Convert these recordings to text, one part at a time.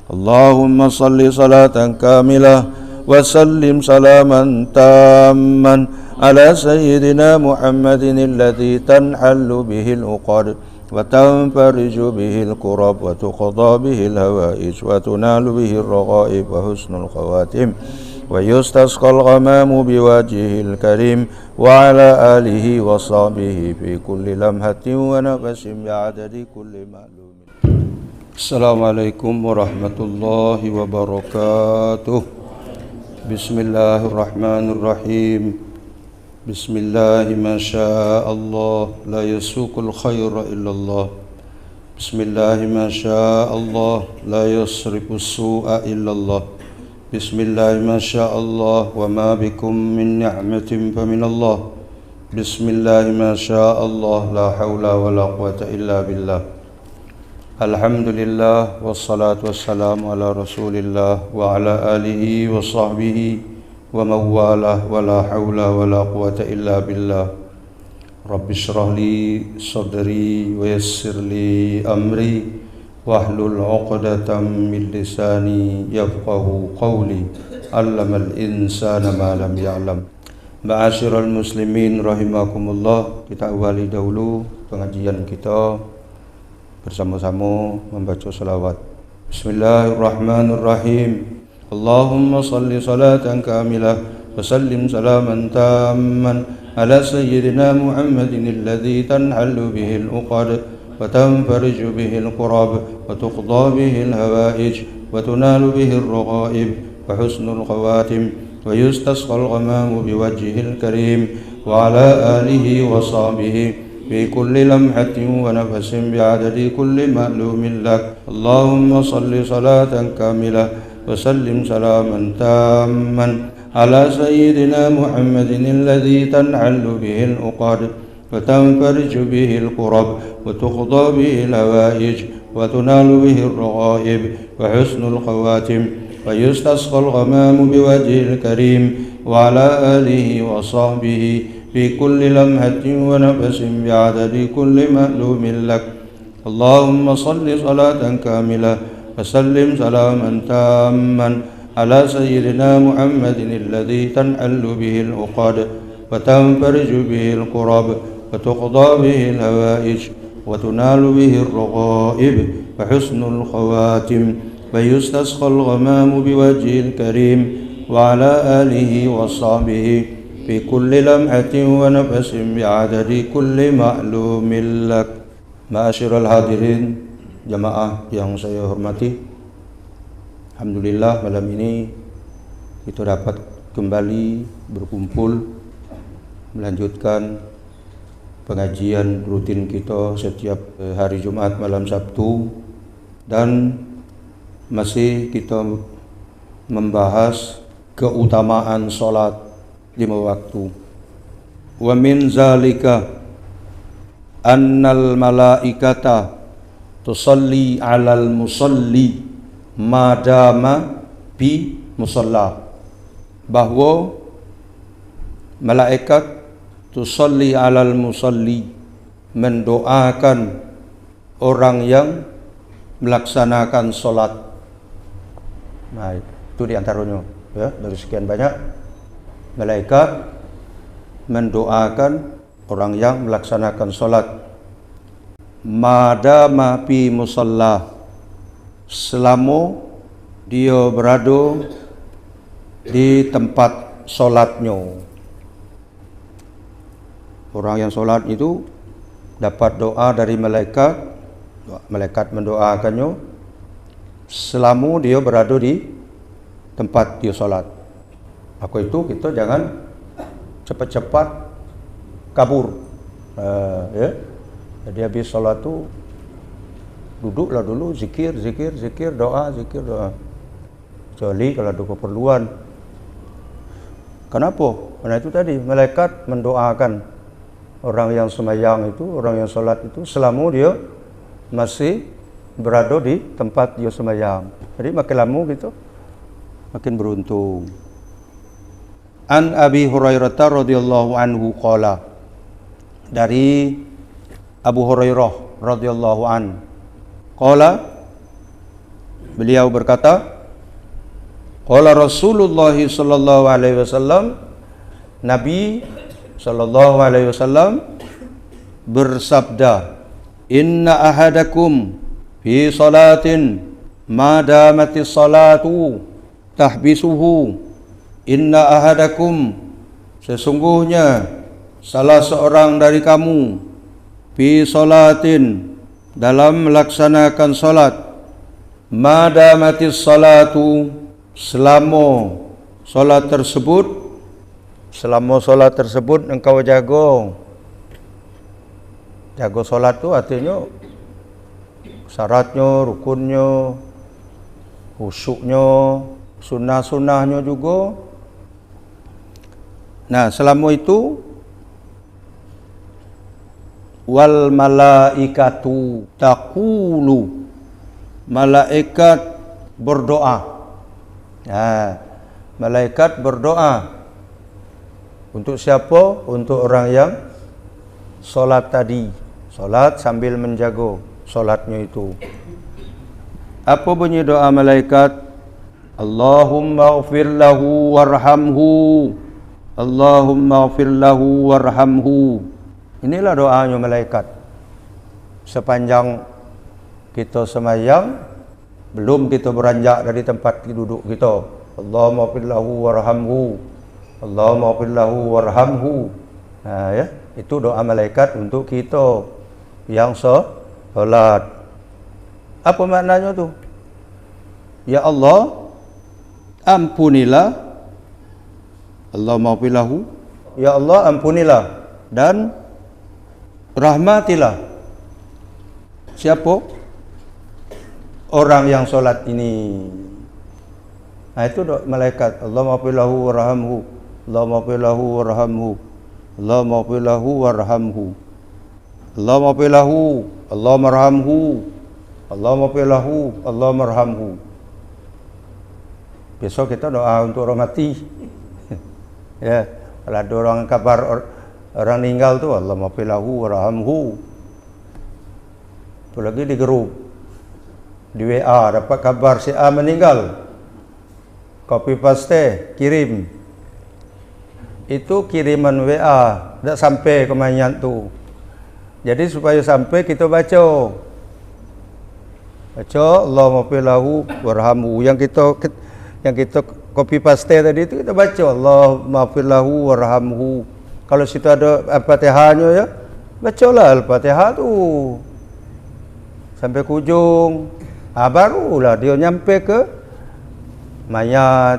اللهم صل صلاة كاملة وسلم سلاما تاما على سيدنا محمد الذي تنحل به العقد وتنفرج به الكرب وتقضى به الهوائج وتنال به الرغائب وحسن الخواتم ويستسقى الغمام بوجهه الكريم وعلى آله وصحبه في كل لمحة ونفس بعدد كل معلوم. Assalamualaikum warahmatullahi wabarakatuh. Bismillahirrahmanirrahim. Bismillahi masyaallah la yasuqul khaira illallah. Bismillahi masyaallah la yasrifus su'a illallah. Bismillahi masyaallah wa ma bikum min ni'matin faminallah. Bismillahi masyaallah la haula wa la quwata illa billah. Alhamdulillah wassalatu wassalamu ala rasulillah wa ala alihi wa sahbihi wa mawalah wa la hawla wa la quwata illa billah. Rabbi shrah li sadri wa yassir li amri wahlul 'uqdatam min lisani yafqahu qawli. Allamal insana ma lam ya'lam. Ma'asyiral muslimin rahimakumullah, kita awali dahulu pengajian kita bersama-sama membaca salawat. Bismillahirrahmanirrahim. Allahumma salli salatan kamilah wa sallim salaman tamman ala sayyidina Muhammadin alladhi tanhallu bihi al-uqad wa tanfariju bihi al-qurab wa tuqda bihi al-hawaij wa tunalu bihi al-raghaib wa husnul khawatim wa yustasqa al-ghamamu biwajhihi al-karim wa ala alihi wa sahbihi في كل لمحة ونفس بعدد كل معلوم لك. اللهم صل صلاة كاملة وسلم سلاما تاما على سيدنا محمد الذي تنحل به العقد وتنفرج به الكرب وتقضى به الهوائج وتنال به الرغائب وحسن الخواتم ويستسقى الغمام بوجهه الكريم وعلى آله وصحبه في كل لمحة ونفس بعدد كل معلوم لك. اللهم صل صلاة كاملة وسلم سلاما تاما على سيدنا محمد الذي تنحل به العقد وتنفرج به الكرب وتقضى به الهوائج وتنال به الرغائب وحسن الخواتم ويستسقى الغمام بوجهه الكريم وعلى آله وصحبه في كل لمحة ونفس بعدد كل معلوم لك. Ma'asyiral hadirin jamaah yang saya hormati, alhamdulillah malam ini kita dapat kembali berkumpul melanjutkan pengajian rutin kita setiap hari Jumat malam Sabtu, dan masih kita membahas keutamaan salat 5 waktu. Wa min zalika annal malaikata tusalli 'alal musalli madama bi musalla, bahwa malaikat tusalli 'alal musalli, mendoakan orang yang melaksanakan salat. Nah, itu diantaranya ya, dari sekian banyak. Malaikat mendoakan orang yang melaksanakan salat madama fi musalla, selama dia berada di tempat salatnya. Orang yang salat itu dapat doa dari malaikat, malaikat mendoakannya selama dia berada di tempat dia salat. Maka itu kita jangan cepat-cepat kabur. Ya. Jadi habis salat tu duduklah dulu, zikir, doa. Kecuali kalau ada keperluan. Kenapa? Karena itu tadi malaikat mendoakan orang yang sembahyang itu, orang yang salat itu selama dia masih berada di tempat dia sembahyang. Jadi makin lama gitu makin beruntung. An Abi Hurairah radhiyallahu anhu qala, dari Abu Hurairah radhiyallahu an qala, Beliau berkata, qala Rasulullah sallallahu alaihi wasallam, Nabi sallallahu alaihi wasallam bersabda, inna ahadakum fi salatin ma damatis salatu tahbisuhu, inna ahadakum, sesungguhnya salah seorang dari kamu, fi salatin, dalam melaksanakan salat, ma damatis salatu, selama salat tersebut engkau jaga solat tu artinya syaratnya, rukunnya, khusyuknya, sunnah-sunnahnya juga. Nah, selama itu wal malaikatu taqulu, malaikat berdoa. Nah, malaikat berdoa untuk siapa? Untuk orang yang solat tadi, solat sambil menjaga solatnya itu. Apa bunyi doa malaikat? Allahumma ighfir lahu warhamhu, Allahumma ighfir lahu warhamhu. Inilah doanya malaikat sepanjang kita semayang, belum kita beranjak dari tempat duduk kita. Allahumma ighfir lahu warhamhu, Allahumma ighfir lahu warhamhu. Nah, ya, itu doa malaikat untuk kita yang solat. Apa maknanya tu? Ya Allah, ampunilah, Allahumma ighfir lahu, ya Allah ampunilah dan rahmatilah siapa? Orang yang solat ini. Nah, itu doa malaikat. Allahumma ighfir lahu warhamhu, Allahumma ighfir lahu warhamhu, Allahumma ighfir lahu warhamhu, Allahumma ighfir lahu, Allahumma arhamhu, Allahumma ighfir lahu, Allahumma arhamhu. Besok kita doa untuk orang mati. Ya, kalau ada orang kabar orang meninggal tu, Allahumma ighfir lahu warhamhu. Tu lagi di grup, di WA dapat kabar si A meninggal, copy paste kirim. Itu kiriman WA tidak sampai ke mayat tu. Jadi supaya sampai kita baca Allahumma ighfir lahu warhamhu. Yang kita copy paste tadi itu kita baca Allahumma ighfir lahu warhamhu. Kalau situ ada Al-Fatihahnya, ya, bacalah Al-Fatihah tu sampai ke ujung. Barulah dia nyampe ke mayat.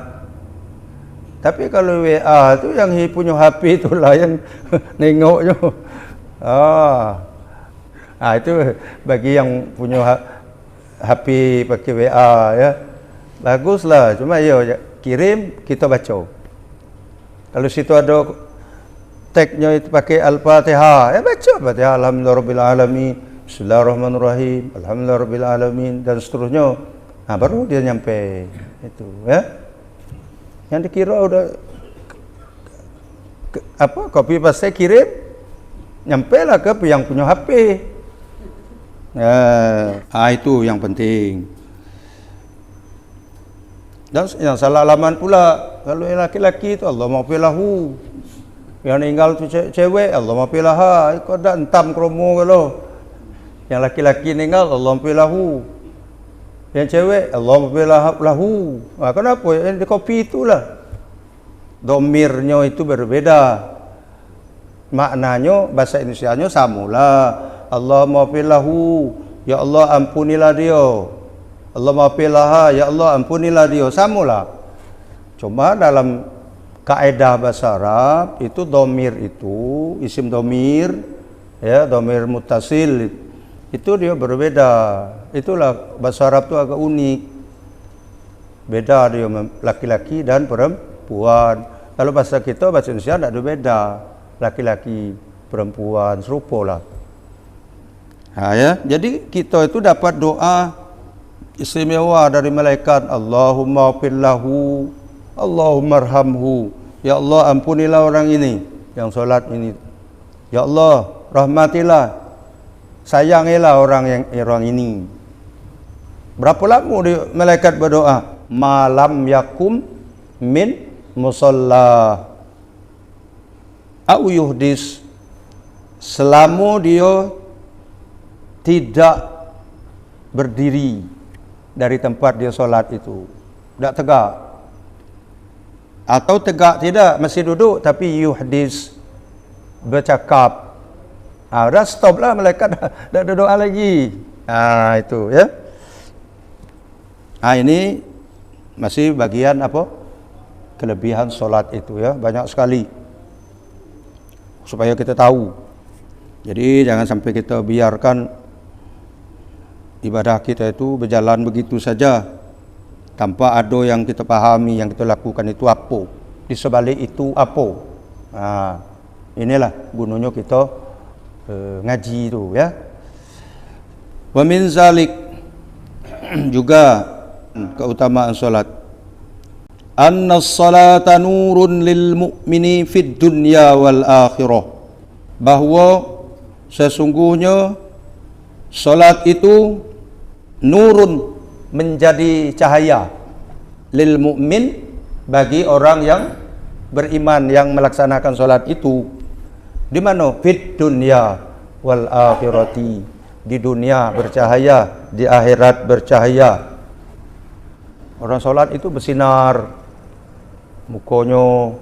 Tapi kalau WA tu yang punya HP itulah yang nengoknya. Itu bagi yang punya HP pakai WA, ya. Baguslah, cuma ya kirim kita baca. Kalau situ ada tagnya itu pakai Al-Fatihah, ya baca Al-Fatihah, alhamdulillahirabbil alamin, bismillahirrahmanirrahim, alhamdulillahirabbil alamin dan seterusnya. Baru dia nyampe itu, ya. Yang dikira udah copy paste kirim, nyampelah ke yang punya HP. Itu yang penting. Dan yang salah alaman pula, kalau yang laki-laki itu Allahumma ighfir lahu, yang meninggal tu cewek Allahumma ighfir laha. Kau dah entam kromo kalau yang laki-laki meninggal Allahumma ighfir lahu, yang cewek Allahumma ighfir lahu. Kenapa? Yang di kopi itulah domirnya itu berbeda, maknanya bahasa Indonesianya samalah. Allahumma ighfir lahu, ya Allah ampunilah dia. Allahumma ighfir laha, ya Allah ampunilah dia. Samalah. Cuma dalam kaedah bahasa Arab itu domir itu isim domir, ya, domir mutasil itu dia berbeda. Itulah bahasa Arab itu agak unik, beda dia laki-laki dan perempuan. Kalau bahasa kita, bahasa Indonesia tidak ada beda, laki-laki perempuan serupa lah. Ya, jadi kita itu dapat doa istimewa dari malaikat. Allahumma ighfir lahu, Allahumma arhamhu. Ya Allah ampunilah orang ini yang solat ini. Ya Allah rahmatilah, sayangilah orang ini. Berapa lama dia malaikat berdoa? Malam yakum min musalla au yuhdis, selama dia tidak berdiri dari tempat dia solat itu, tidak tegak, atau tegak tidak, masih duduk tapi yuhdis, bercakap. Dah stop lah, malaikat dah doa lagi. Itu ya. Ini masih bagian apa? Kelebihan solat itu ya, banyak sekali. Supaya kita tahu. Jadi jangan sampai kita biarkan ibadah kita itu berjalan begitu saja tanpa ada yang kita pahami, yang kita lakukan itu apa, di sebalik itu apa. Inilah gunanya kita ngaji itu ya. Wa min zalik, juga keutamaan salat, anna as-salata nurun lil mu'mini fid dunya wal akhirah, bahwa sesungguhnya salat itu nurun, menjadi cahaya, lil mu'min, bagi orang yang beriman yang melaksanakan salat itu. Di mana? Fid dunya wal akhirati, di dunia bercahaya, di akhirat bercahaya. Orang salat itu bersinar, mukanya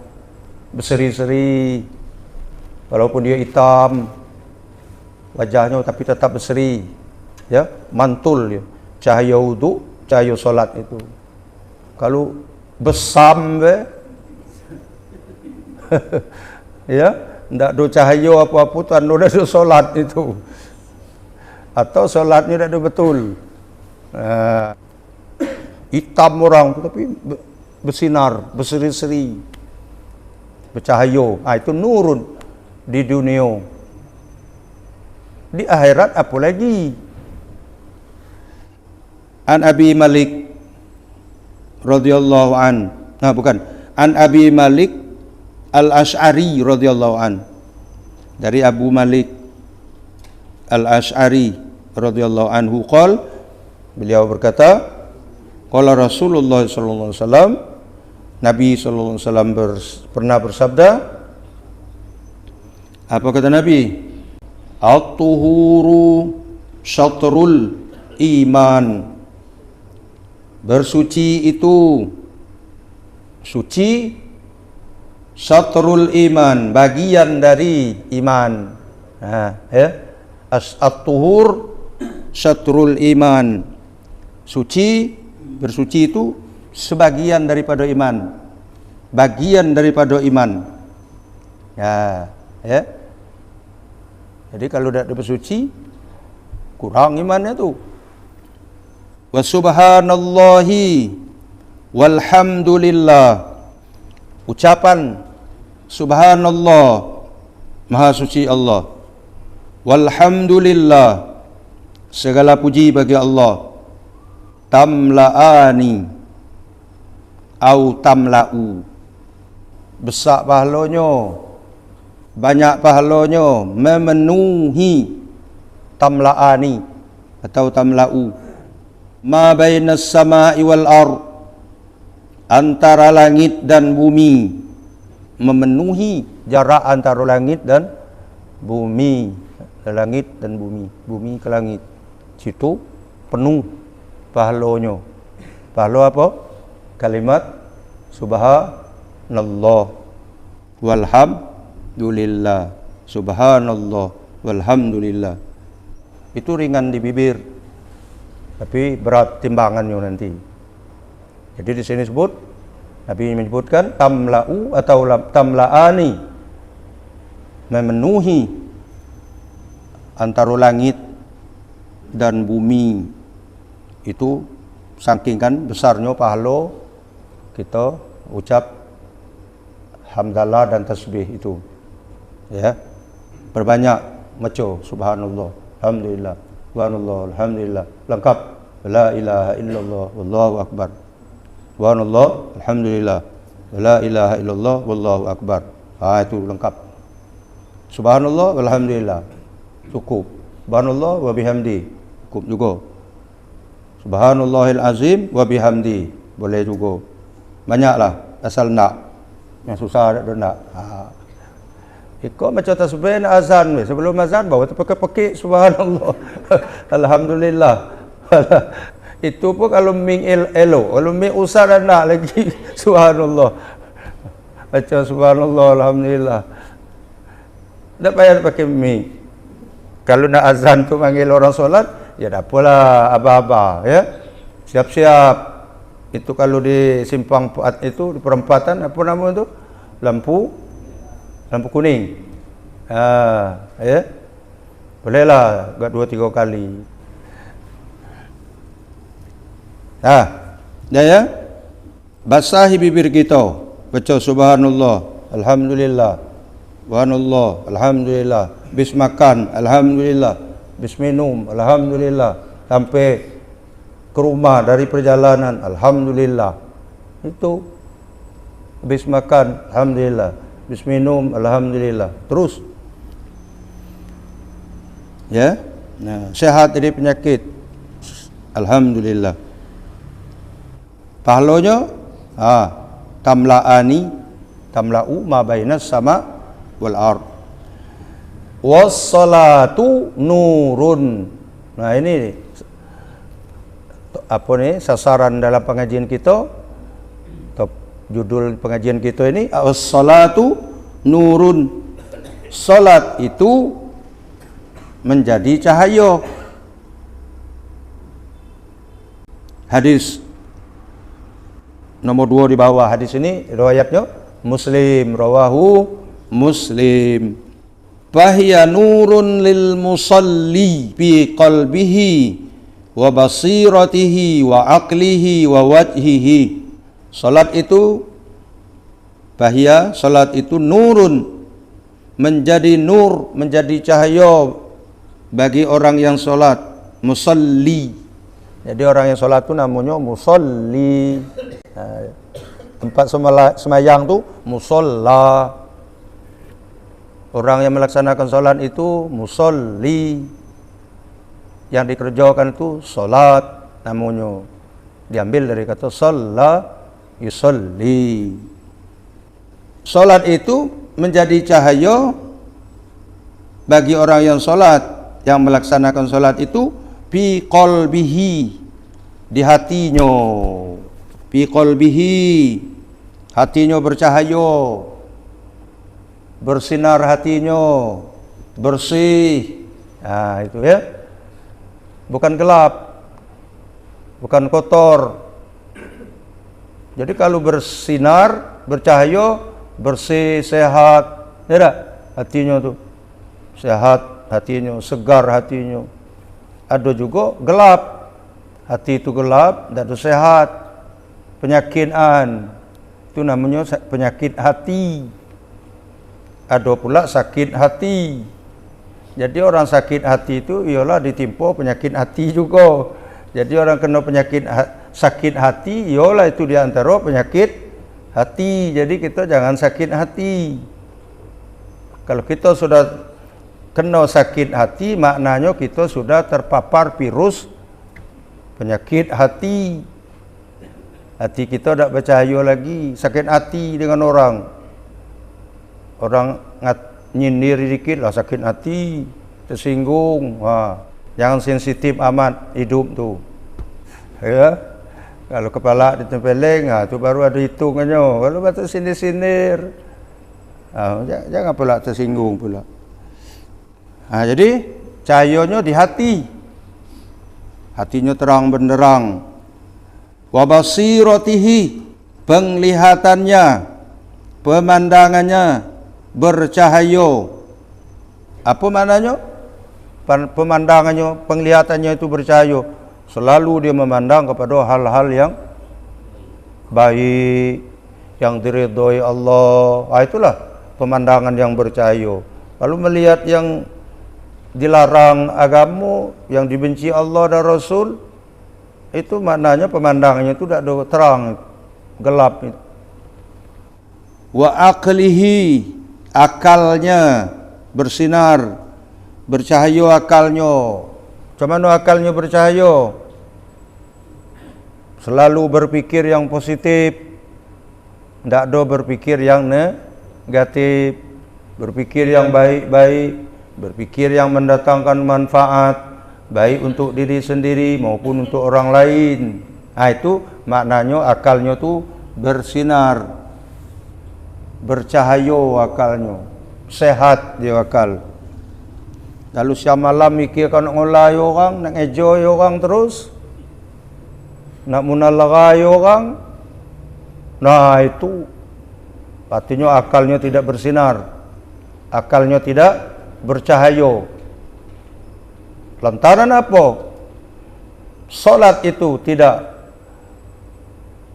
berseri-seri, walaupun dia hitam wajahnya tapi tetap berseri ya, mantul ya, cahaya wudu, cahaya solat itu. Kalau besam ya, ndak ada cahaya apa-apa, tanda dah ada solat itu, atau solatnya dah ada betul. Hitam orang tapi bersinar, berseri-seri, bercahaya. Itu nurun di dunia. Di akhirat apa lagi? An Abi Malik radhiyallahu an. An Abi Malik Al-Asy'ari radhiyallahu an. Dari Abu Malik Al-Asy'ari radhiyallahu anhu qol, beliau berkata, qala Rasulullah sallallahu alaihi wasallam, Nabi sallallahu alaihi wasallam pernah bersabda. Apa kata Nabi? At-tuhuru syatrul iman. Bersuci itu, suci, syatrul iman, bagian dari iman. At-tuhur syatrul iman. Suci, bersuci itu sebagian daripada iman, bagian daripada iman. Ya. Jadi kalau tidak bersuci, kurang imannya tu. Wa subhanallahi walhamdulillah. Ucapan subhanallah, maha suci Allah. Walhamdulillah, segala puji bagi Allah. Tamla'ani au tamla'u, besar pahalanya, banyak pahalanya, memenuhi. Tamla'ani atau tamla'u, ma bainas sama'i wal ard, antara langit dan bumi, memenuhi jarak antara langit dan bumi, langit dan bumi, bumi ke langit, situ penuh pahalanya. Pahala apa? Kalimat subhanallah walhamdulillah, subhanallah walhamdulillah. Itu ringan di bibir, tapi berat timbangannya nanti. Jadi di sini sebut, Nabi menyebutkan tamla'u atau tamla'ani, memenuhi antara langit dan bumi. Itu saking kan besarnya pahala kita ucap hamdalah dan tasbih itu. Ya. Berbanyak maca subhanallah, alhamdulillah, subhanallah, alhamdulillah, lengkap. La ilaha illallah wallahu akbar. Subhanallah, alhamdulillah, la ilaha illallah wallahu akbar. Itu lengkap. Subhanallah walhamdulillah cukup. Subhanallah wa bihamdi cukup juga. Subhanallahil azim wa bihamdi. Boleh juga. Banyaklah asal nak. Yang susah tak nak. Ikut macam tasbih nak azan weh. Sebelum azan bawa terpekik-pekik subhanallah. Alhamdulillah. Itu pun kalau ming elo, kalau ming usah dah nak lagi subhanallah. Baca subhanallah alhamdulillah. Tak payah pakai ming. Kalau nak azan tu panggil orang solat, ya dah apalah aba-aba ya. Siap-siap. Itu kalau di simpang itu di perempatan apa nama tu? Lampu kuning. Ya. Bolehlah agak 2-3 kali. Ya. Basahi bibir kita. Baca subhanallah, alhamdulillah. Subhanallah, alhamdulillah. Bis makan, alhamdulillah. Bis minum, alhamdulillah. Sampai ke rumah dari perjalanan, alhamdulillah. Itu bis makan, alhamdulillah. Bis minum, alhamdulillah. Terus. Ya. Nah, sehat dari penyakit. Alhamdulillah. Pahalanya tamla'u ma bainas sama wal ard. Was-salatu nurun. Nah, ini apa nih sasaran dalam pengajian kita? Judul pengajian kita ini as-salatu nurun. Salat itu menjadi cahaya. Hadis nomor 2 di bawah. Hadis ini riwayatnya Muslim, rawahu Muslim. Fahiya nurun lil musalli fi qalbihi wa basiratihi wa aqlihi wa wajhihi. Salat itu salat itu nurun, menjadi nur, menjadi cahaya bagi orang yang salat, musalli. Jadi orang yang salat itu namanya musalli. Tempat semayang tu musalla. Orang yang melaksanakan salat itu musalli. Yang dikerjakan itu salat namanya. Diambil dari kata shalla yusalli. Salat itu menjadi cahaya bagi orang yang salat, yang melaksanakan salat itu fi qalbihi, di hatinya. Fi qalbihi, hatinya bercahaya, bersinar hatinya, bersih. Itu ya. Bukan gelap, bukan kotor. Jadi kalau bersinar, bercahaya, bersih, sehat, ya tak? Hatinya tu sehat, hatinya segar, hatinya. Ada juga gelap, hati itu gelap, tak ada sehat, penyakitan, itu namanya penyakit hati. Ada pula sakit hati. Jadi orang sakit hati itu ialah ditimpa penyakit hati juga. Jadi orang kena penyakit sakit hati, ialah itu di antara penyakit hati. Jadi kita jangan sakit hati. Kalau kita sudah kena sakit hati, maknanya kita sudah terpapar virus penyakit hati. Hati kita tak bercahaya lagi. Sakit hati dengan orang. Orang nyindir dikit lah sakit hati, tersinggung. Jangan sensitif amat hidup tu. Ya. Kalau kepala ditempeleng, tu baru ada hitungannya. Kalau batas sindir-sindir, jangan pula tersinggung pula. Jadi cahayanya di hati. Hatinya terang benderang. Wa basiratihi, penglihatannya, pemandangannya bercahaya. Apa maknanya? Pemandangannya, penglihatannya itu bercahaya. Selalu dia memandang kepada hal-hal yang baik, yang diridhoi Allah. Itulah pemandangan yang bercahaya. Kalau melihat yang dilarang agama, yang dibenci Allah dan Rasul, itu maknanya pemandangannya itu tidak ada terang, gelap. Wa aqlihi, akalnya bersinar, bercahaya akalnya. Macam mana akalnya bercahaya? Selalu berpikir yang positif, tidak ada berpikir yang negatif, berpikir yang baik-baik, berpikir yang mendatangkan manfaat, baik untuk diri sendiri maupun untuk orang lain. Itu maknanya akalnya tu bersinar, bercahayo akalnya, sehat dia akal. Lalu siang malam mikir kan nak ngolai orang, nak enjoy orang terus, nak munalagai orang. Nah itu artinya akalnya tidak bersinar, akalnya tidak bercahayo. Lantaran apa? Solat itu tidak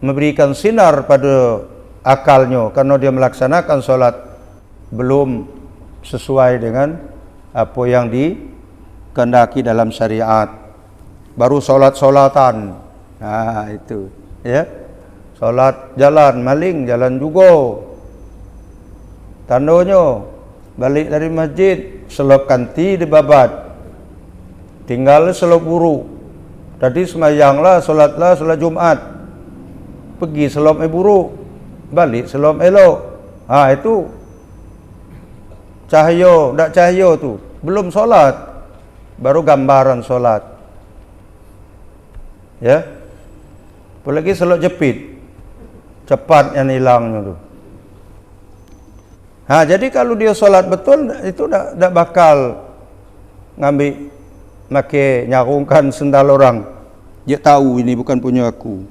memberikan sinar pada akalnya karena dia melaksanakan solat belum sesuai dengan apa yang dikehendaki dalam syariat. Baru solat-solatan. Nah itu, ya. Solat jalan, maling jalan juga. Tandanya balik dari masjid, selop kanti dibabat. Tinggal selop buru. Tadi semayanglah, solatlah solat Jumat. Pergi selop buru, balik selop elok. Itu cahaya, tak cahaya tu. Belum solat, baru gambaran solat. Ya. Apalagi selok jepit, cepat yang hilangnya tu. Jadi kalau dia solat betul, itu tak bakal ngambil, make nyarungkan sendal orang. Dia tahu ini bukan punya aku.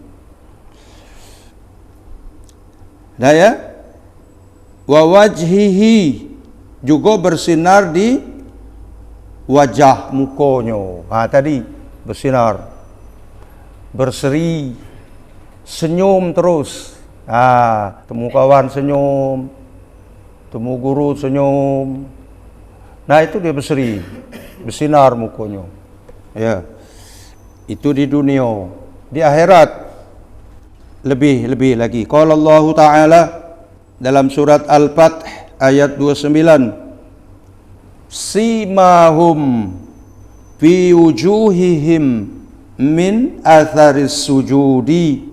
Dah ya. Wa wajhihi, juga bersinar di wajah mukonya. Tadi bersinar, berseri, senyum terus. Temu kawan senyum, temu guru senyum. Nah itu dia berseri, bersinar mukonya. Ya, itu di dunia. Di akhirat lebih lagi. Qala Allah Ta'ala dalam surat Al-Fath ayat 29, simahum fi wujuhihim min atharis sujudi,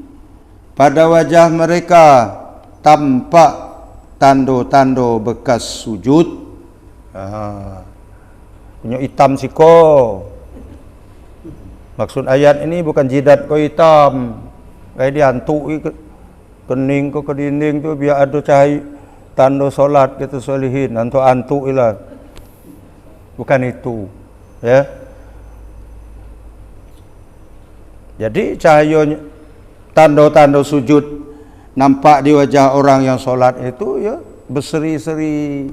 pada wajah mereka tampak tanda-tanda bekas sujud. Punya hitam siko. Maksud ayat ini bukan jidat kau hitam, kayak diantuk kening ke dinding tu biar ada cahaya tanda solat kita solihin, antuk ilah. Bukan itu, ya. Jadi cahaya tanda-tanda sujud nampak di wajah orang yang solat itu, ya, berseri-seri.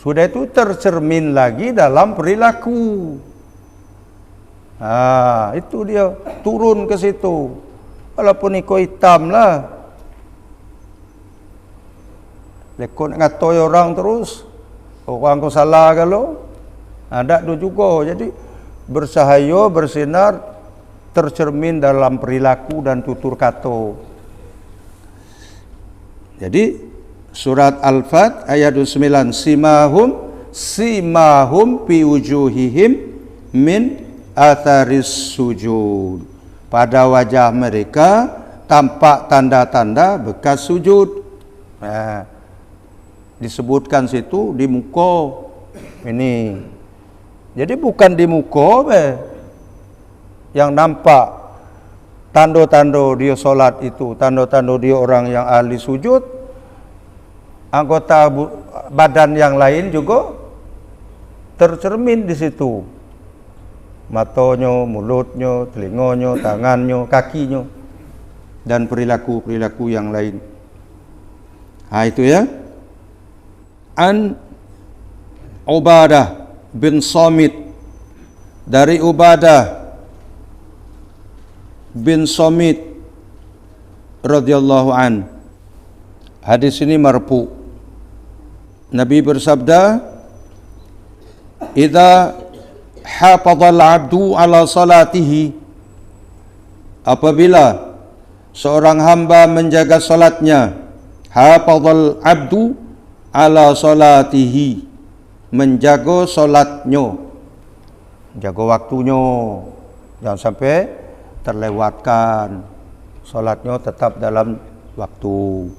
Sudah itu tercermin lagi dalam perilaku. Itu dia turun ke situ. Walaupun ikut hitam lah. Lekot ngatoi orang terus, orang kau salah kalau ada tu juga. Jadi bersahaya, bersinar, tercermin dalam perilaku dan tutur kata. Jadi surat Al-Fath ayat 29, simahum fi wujuhihim min atharis sujud, pada wajah mereka tampak tanda-tanda bekas sujud. Disebutkan situ di muka ini. Jadi bukan di muka yang nampak tanda-tanda dia solat itu, tanda-tanda dia orang yang ahli sujud. Anggota badan yang lain juga tercermin di situ. Matanya, mulutnya, telinganya, tangannya, kakinya, dan perilaku-perilaku yang lain. Itu ya. An Ubadah bin Samit, dari Ubadah bin Samit radhiyallahu an. Hadis ini marfu. Nabi bersabda, "Idza hafadhal 'abdu 'ala salatihi", apabila seorang hamba menjaga salatnya, hafadhal 'abdu 'ala salatihi, menjaga salatnya, jaga waktunya, jangan sampai terlewatkan. Solatnya tetap dalam waktu.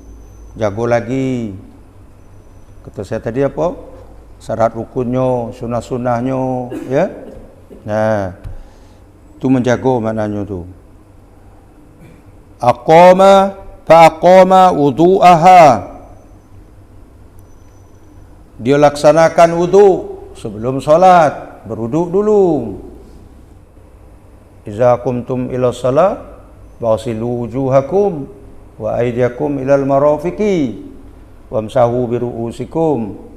Jago lagi. Kata saya tadi apa? Syarat rukunnya, sunah-sunahnya, ya. Nah, itu menjago maknanya tu. Aqama faqama wudu'aha. Dia laksanakan wudu sebelum solat, berwuduk dulu. Iza qumtum ila shalah fasilu wujuhakum wa aydiyakum ilal marafiqi wamsahu biru'usikum.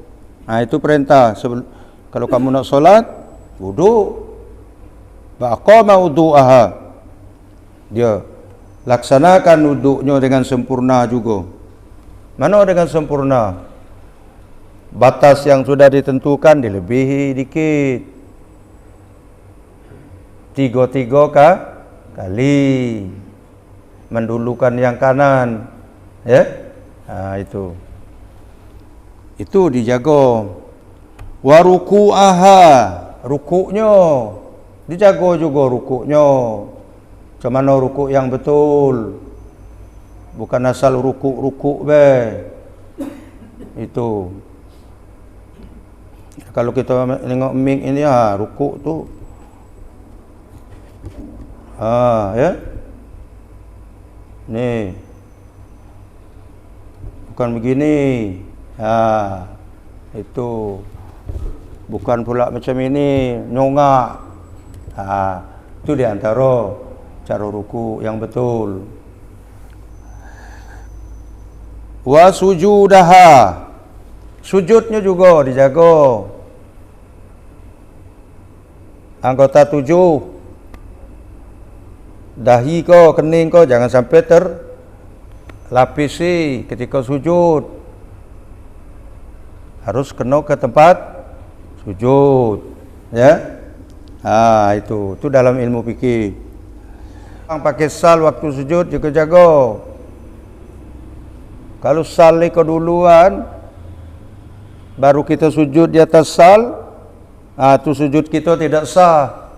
Nah, itu perintah. Kalau kamu nak solat, wuduk. Faqama wudu'aha. Dia laksanakan wuduknya dengan sempurna juga. Mana dengan sempurna? Batas yang sudah ditentukan dilebihi dikit. 3 kali. Mendulukan yang kanan. Ya? Nah, itu. Itu dijaga. Wa ruku'aha. Rukuknya. Dijaga juga rukuknya. Macam mana rukuk yang betul. Bukan asal rukuk-rukuk be. Itu. Kalau kita tengok mik ini, rukuk tu. Ya. Ni. Bukan begini. Itu. Bukan pula macam ini, nyongak. Itu di antara cara ruku yang betul. Wa sujudaha. Sujudnya juga dijaga. Anggota 7. Dahi kau, kening kau jangan sampai terlapisi ketika sujud. Harus kena ke tempat sujud. Ya. Itu dalam ilmu fikih. Orang pakai sal waktu sujud juga jaga. Kalau sal kau duluan, baru kita sujud di atas sal, tu sujud kita tidak sah.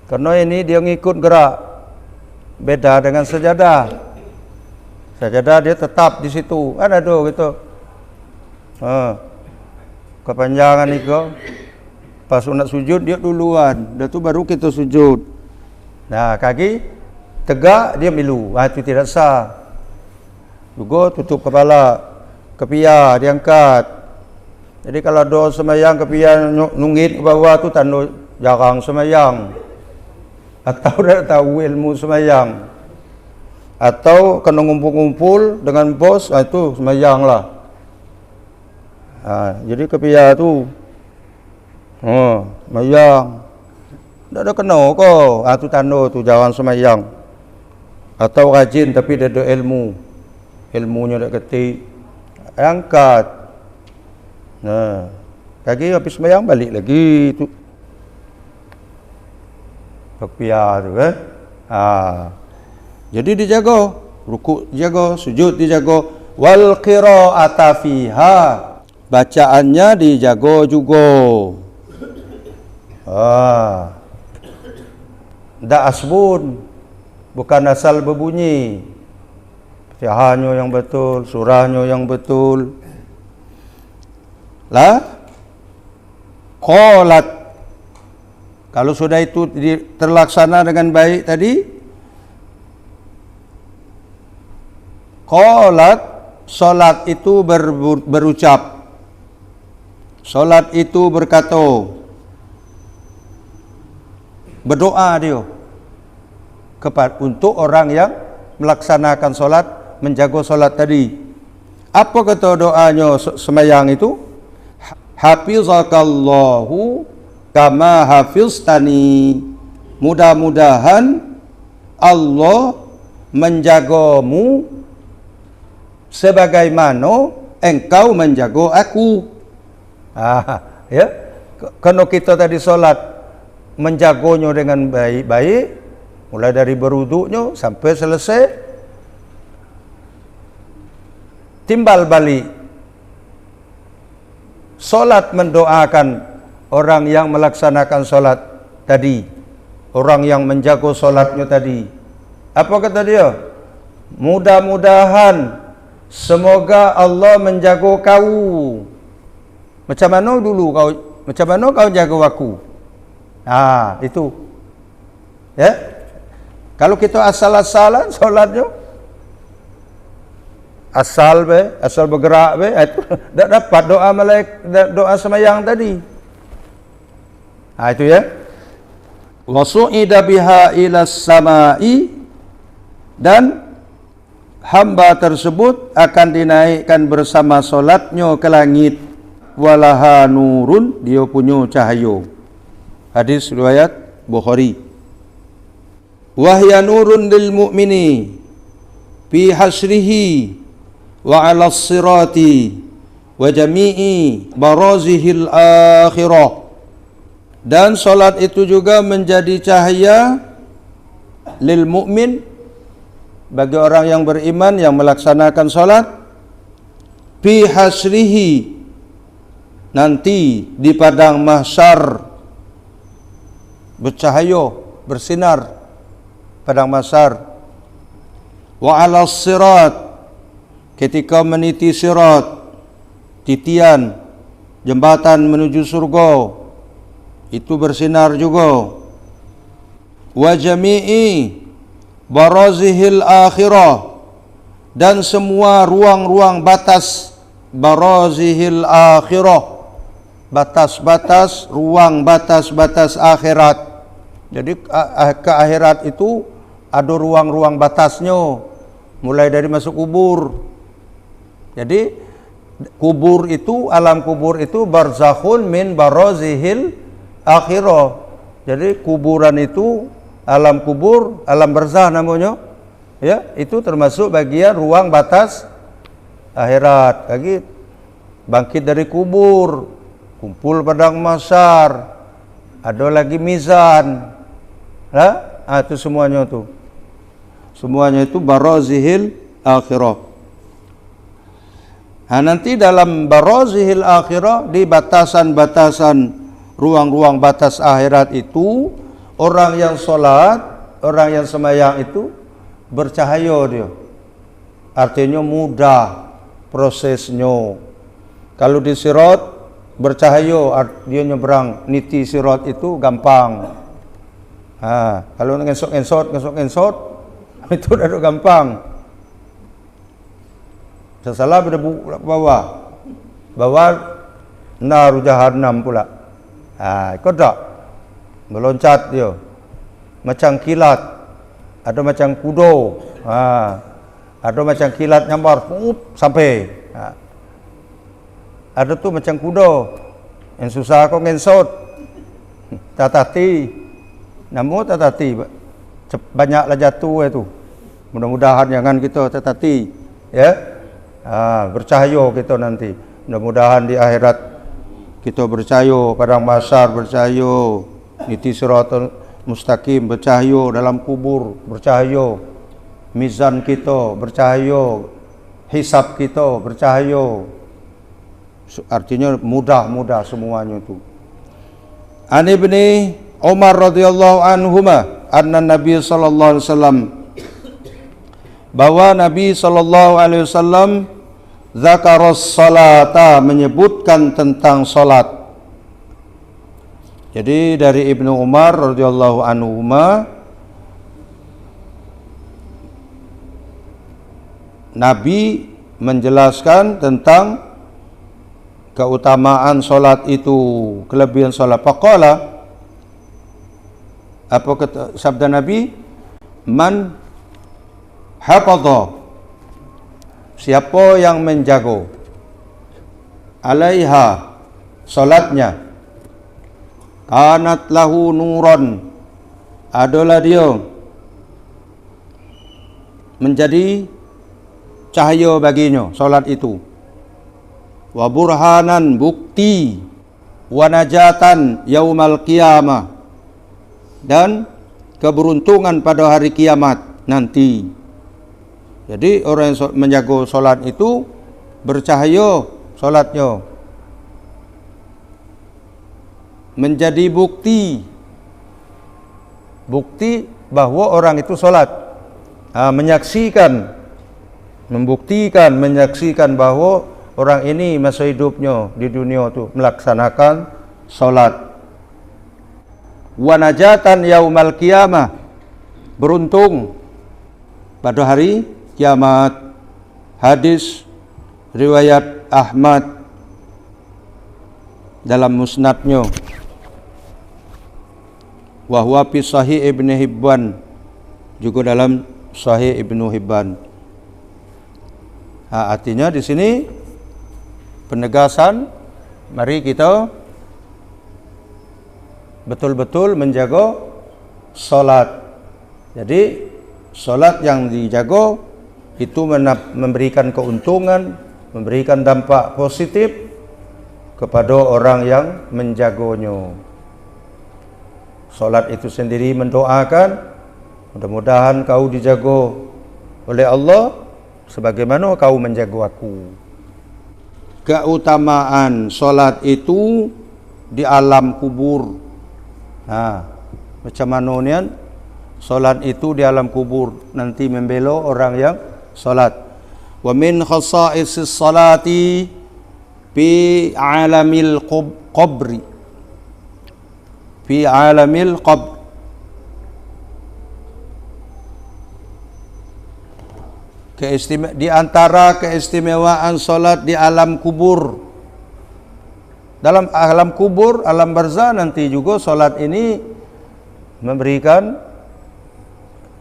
Karena ini dia ngikut gerak. Beda dengan sajadah. Sajadah dia tetap di situ. Ada tu gitu. Kepanjangan itu. Pas nak sujud dia duluan. Dah tu baru kita sujud. Nah, kaki tegak dia milu. Itu tidak sah. Juga tutup kepala. Kepia diangkat. Jadi kalau doa semayang kepia nungit ke bawah tu tanda jarang semayang. Atau dah tahu ilmu semayang. Atau kena ngumpul-ngumpul dengan bos, itu semayang lah. Jadi kepia tu semayang. Tak ada kena kau. Tu tanda tu jarang semayang. Atau rajin tapi dia ada ilmu. Ilmunya dah ketik. Angkat. Kaki habis semayang balik lagi tu. Kepia tu Jadi dijaga, rukuk dijaga, sujud dijaga, wal qira'ata fiha. Bacaannya dijaga juga. Ndak asbun, bukan asal berbunyi. Fatihahnya yang betul, surahnya yang betul. Qalat. Kalau sudah itu terlaksana dengan baik tadi, qalat, solat itu berucap. Solat itu berkata. Berdoa dia untuk orang yang melaksanakan solat, menjaga solat tadi. Apa kata doanya semayang itu? Hafizakallahu kama hafiztani. Mudah-mudahan Allah menjagamu sebagaimana engkau menjaga aku. Ya. Kalau kita tadi solat menjaganya dengan baik-baik, mulai dari berwuduknya sampai selesai, timbal balik solat mendoakan orang yang melaksanakan solat tadi, orang yang menjaga solatnya tadi. Apa kata dia? Mudah-mudahan semoga Allah menjaga kau. Macam mana dulu kau, macam mana kau jaga aku? Itu. Ya. Kalau kita asal-asalan solatnya, asal bergerak itu tak dapat doa doa sembahyang tadi. Itu ya. Wa su'ida biha ila samai, dan hamba tersebut akan dinaikkan bersama solatnya ke langit. Walaha nurun, dia punya cahaya. Hadis riwayat Bukhari. Wahya nurun lil mu'mini fi hasrihi wa 'ala sirati wa jami'i barazihil akhirah. Dan solat itu juga menjadi cahaya lil mu'min, bagi orang yang beriman yang melaksanakan solat, fi hasrihi, nanti di padang mahsyar, bercahaya, bersinar padang mahsyar. Wa 'ala sirat, ketika meniti sirat, titian jembatan menuju surga, itu bersinar juga. Wa jami'i barazihil akhirah, dan semua ruang-ruang batas barazihil akhirah, batas-batas, ruang batas-batas akhirat. Jadi ke akhirat itu ada ruang-ruang batasnya, mulai dari masuk kubur. Jadi kubur itu, alam kubur itu barzakhun min barazihil akhirah. Jadi kuburan itu, alam kubur, alam barzah namanya. Ya, itu termasuk bagian ruang batas akhirat. Lagi bangkit dari kubur, kumpul padang mahsyar, ada lagi mizan. Itu semuanya tu. Semuanya itu barazihil akhirah. Nanti dalam barazihil akhirah, di batasan-batasan ruang-ruang batas akhirat itu, orang yang solat, orang yang sembahyang itu bercahaya dia. Artinya mudah prosesnya. Kalau di sirat bercahaya, dia nyebrang niti sirat itu gampang. Kalau ngensot itu dah gampang. Sesalah bawah naru jahannam pula. Ikut tak? Meloncat dia. Macam kilat. Ada macam kudo. Ada macam kilat nyambar. Sampai. Ada tu macam kudo. Yang susah kau ngensot. Tatati. Namun tatati. Banyaklah jatuh itu. Mudah-mudahan jangan kita tatati. Ya. Bercahaya kita nanti. Mudah-mudahan di akhirat kita bercahaya, padang mahsyar bercahaya, niti siratal mustaqim bercahaya, dalam kubur bercahaya, mizan kita bercahaya, hisab kita bercahaya. Artinya mudah-mudah semuanya itu. An Ibni Umar radhiyallahu anhuma anna Nabi sallallahu alaihi wasallam, bahwa Nabi sallallahu alaihi wasallam zakaros salata, menyebutkan tentang salat. Jadi dari Ibnu Umar radhiyallahu anhuma, Nabi menjelaskan tentang keutamaan salat itu, kelebihan salat. Faqala, apa kata sabda Nabi? Man hafadha, siapa yang menjaga, alaiha, salatnya, kanat lahu nuran, adalah dia menjadi cahaya baginya salat itu, wa burhanan, bukti, wa najatan yaumal qiyamah, dan keberuntungan pada hari kiamat nanti. Jadi orang yang menjaga solat itu bercahaya solatnya, menjadi bukti bukti bahwa orang itu solat. Membuktikan, menyaksikan bahwa orang ini masa hidupnya di dunia itu melaksanakan solat. Wa najatan yaumal qiyamah, beruntung pada hari kiamat. Hadis riwayat Ahmad dalam musnadnya, wa huwa fi sahih Ibnu Hibban, juga dalam sahih Ibnu Hibban. Artinya di sini penegasan, mari kita betul-betul menjaga solat. Jadi solat yang dijaga itu memberikan keuntungan, memberikan dampak positif kepada orang yang menjaganya. Solat itu sendiri mendoakan, mudah-mudahan kau dijaga oleh Allah sebagaimana kau menjaga aku. Keutamaan solat itu di alam kubur. Macam mana ni kan? Solat itu di alam kubur nanti membela orang yang solat. Wa min khasaisis salati fi alamil qabri, fi alamil qabr, di antara keistimewaan solat di alam kubur. Dalam alam kubur, alam barzah nanti juga solat ini memberikan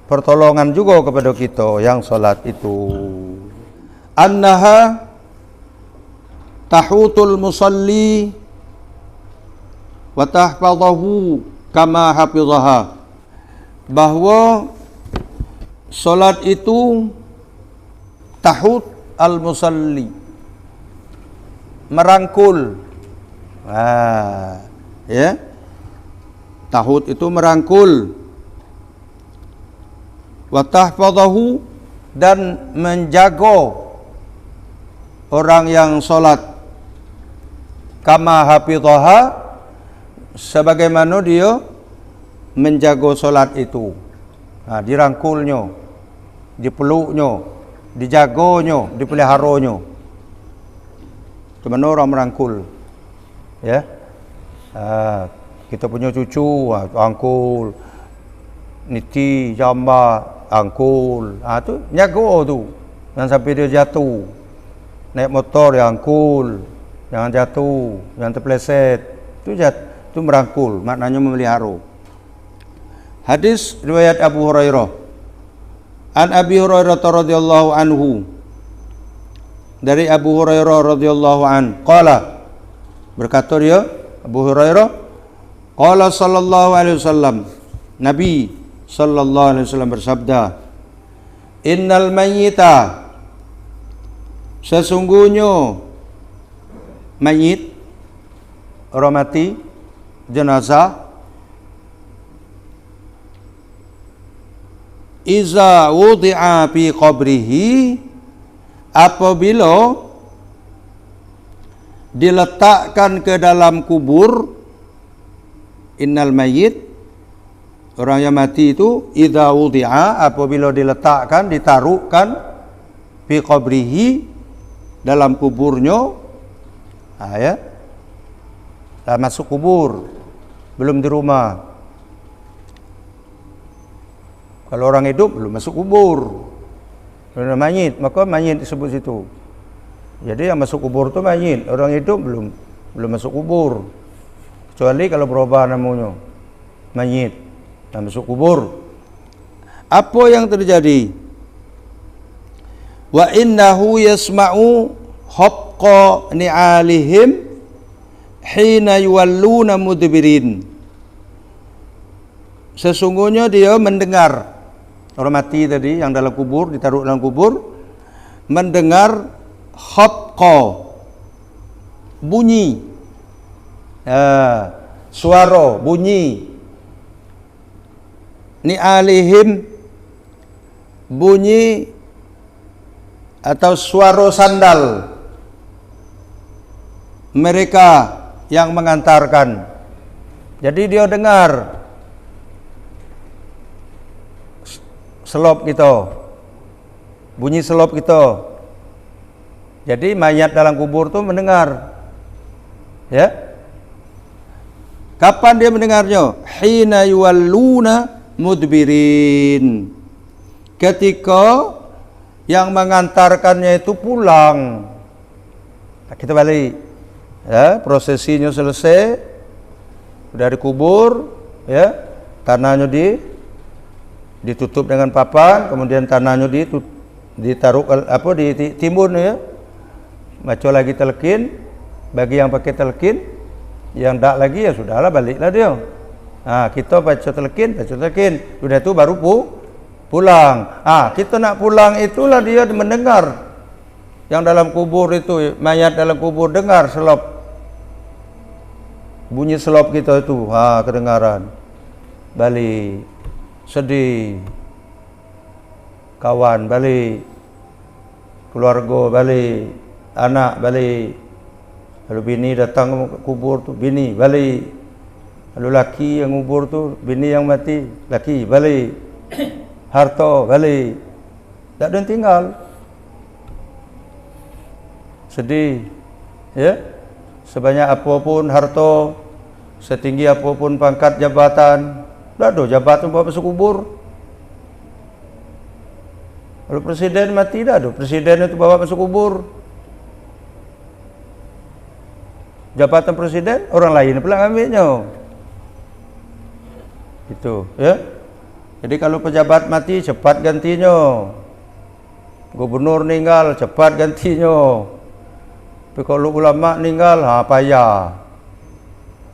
pertolongan juga kepada kita yang solat itu. Annaha tahutul musalli wa tahfadhahu kama hafidhaha, bahwa solat itu tahut al musalli, merangkul. Tahut itu merangkul. Wa tahfadhahu, dan menjaga orang yang solat. Kama hafidhaha, sebagaimana dia menjaga solat itu. Dirangkulnya, dipeluknya, dijaganya, dipeliharanya. Macam mana orang merangkul? Ya, kita punya cucu, angkul, niti, jamba, angkul, tu nyaga tu, jangan sampai dia jatuh. Naik motor ya angkul, jangan jatuh, jangan terpeleset. Itu merangkul, maknanya memelihara. Hadis riwayat Abu Hurairah. An Abi Hurairah radhiyallahu anhu, dari Abu Hurairah radhiyallahu an, qala, berkata dia Abu Hurairah, qala sallallahu alaihi wasallam, Nabi sallallahu alaihi wasallam bersabda, innal mayyita, sesungguhnya mayit, orang mati, jenazah, iza wudi'a fi qabrihi, apabila diletakkan ke dalam kubur, innal mayyit, orang yang mati itu, idza wudi'a, apabila diletakkan, ditaruhkan, fi qabrihi, dalam kuburnya, dah masuk kubur, belum di rumah. Kalau orang hidup belum masuk kubur, kalau mayit, maka mayit disebut situ. Jadi yang masuk kubur tu mayit, orang hidup belum masuk kubur. Kecuali kalau berubah namanya mayit, dan masuk kubur. Apa yang terjadi? Wa innahu yasma'u haqqa ni'alihim hina yuwalluna mudbirin. Sesungguhnya dia mendengar, orang mati tadi yang dalam kubur, ditaruh dalam kubur, mendengar haqqa, bunyi, suara, bunyi, ni'alihim, bunyi atau suara sandal mereka yang mengantarkan. Jadi dia dengar selop kita. Bunyi selop kita. Jadi mayat dalam kubur tu mendengar. Ya. Kapan dia mendengarnya? Hina yuwalluna mudbirin. Ketika yang mengantarkannya itu pulang. Kita balik. Ya, prosesinya selesai. Sudah dikubur, ya. Tanahnya ditutup dengan papan, kemudian tanahnya ditaruh ditimbun, ya. Maco lagi telkin, bagi yang pakai telkin, yang tak lagi ya sudahlah, baliklah dia. Kita baca telkin, sudah itu baru pulang. Kita nak pulang itulah dia mendengar. Yang dalam kubur itu, mayat dalam kubur dengar selop. Bunyi selop kita itu, kedengaran. Balik, sedih. Kawan balik, keluarga balik, anak balik. Lalu bini datang ke kubur tu, bini balik. Lalu laki yang kubur tu, bini yang mati, laki balik. Harta balik. Tak ada yang tinggal. Sedih. Ya. Sebanyak apapun harta, setinggi apapun pangkat jabatan, tak ada jabatan bawa masuk kubur. Kalau presiden mati dah ada, presiden itu bawa masuk kubur. Jabatan presiden orang lain pula ambilnya. Itu, ya. Jadi kalau pejabat mati cepat gantinya. Gubernur meninggal cepat gantinya. Tapi kalau ulama meninggal payah.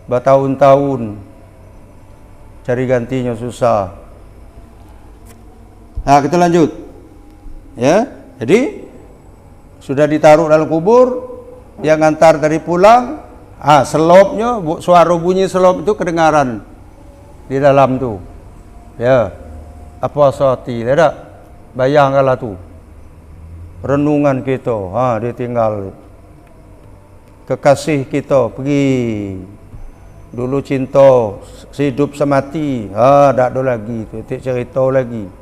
Bertahun-tahun cari gantinya susah. Kita lanjut. Ya, jadi sudah ditaruh dalam kubur, yang ngantar dari pulang, selopnya, suara bunyi selop itu kedengaran di dalam tu. Ya, apa sati, tidak? Bayangkanlah tu, renungan kita, dia tinggal. Kekasih kita pergi, dulu cinta, sehidup semati, tak ada lagi tu, tak cerita lagi.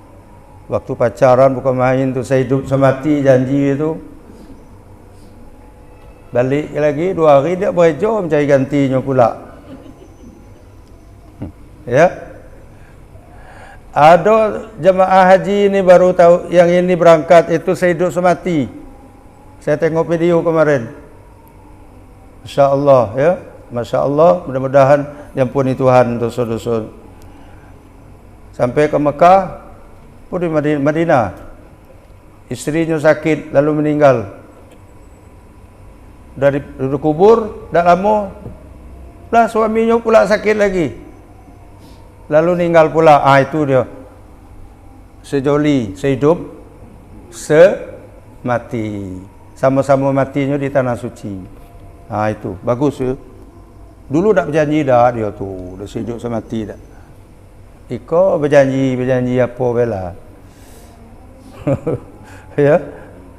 Waktu pacaran bukan main tu, sehidup semati janji itu. Balik lagi 2 hari dia bereja mencari gantinya pula. Ya. Ada jemaah haji ini baru tahu yang ini berangkat itu sehidup semati. Saya tengok video kemarin. Masya-Allah, ya. Masya-Allah, mudah-mudahan diampuni Tuhan dosa-dosa. Sampai ke Mekah, di Madinah, istrinya sakit lalu meninggal. Dari kubur, tak lama lah suaminya pula sakit lagi, lalu meninggal pula. Itu dia sejoli, sehidup semati, sama-sama matinya di tanah suci. Itu bagus ya. Dulu tak berjanji dah dia tu, dah sehidup semati dah. Iko berjanji apa bela. Ya,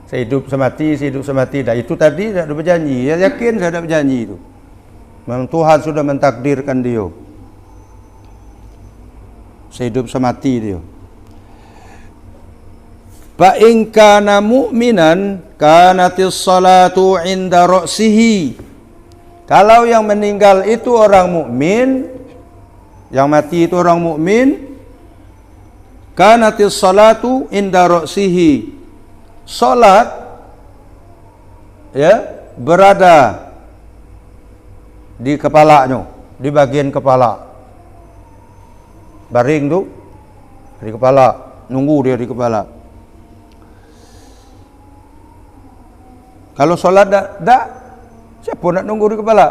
sehidup semati dah. Itu tadi dah ada berjanji. Ya, yakin saya dah berjanji itu. Memang Tuhan sudah mentakdirkan dia. Sehidup semati dia. Fa in kana mu'minan kanatis salatu 'inda ra'sihi. Kalau yang meninggal itu orang mukmin, yang mati itu orang mukmin, kanatis salatu inda ra'sihi. Salat, ya, berada di kepalanya, di bagian kepala. Baring tu di kepala, nunggu dia di kepala. Kalau salat tak, siapa nak nunggu di kepala?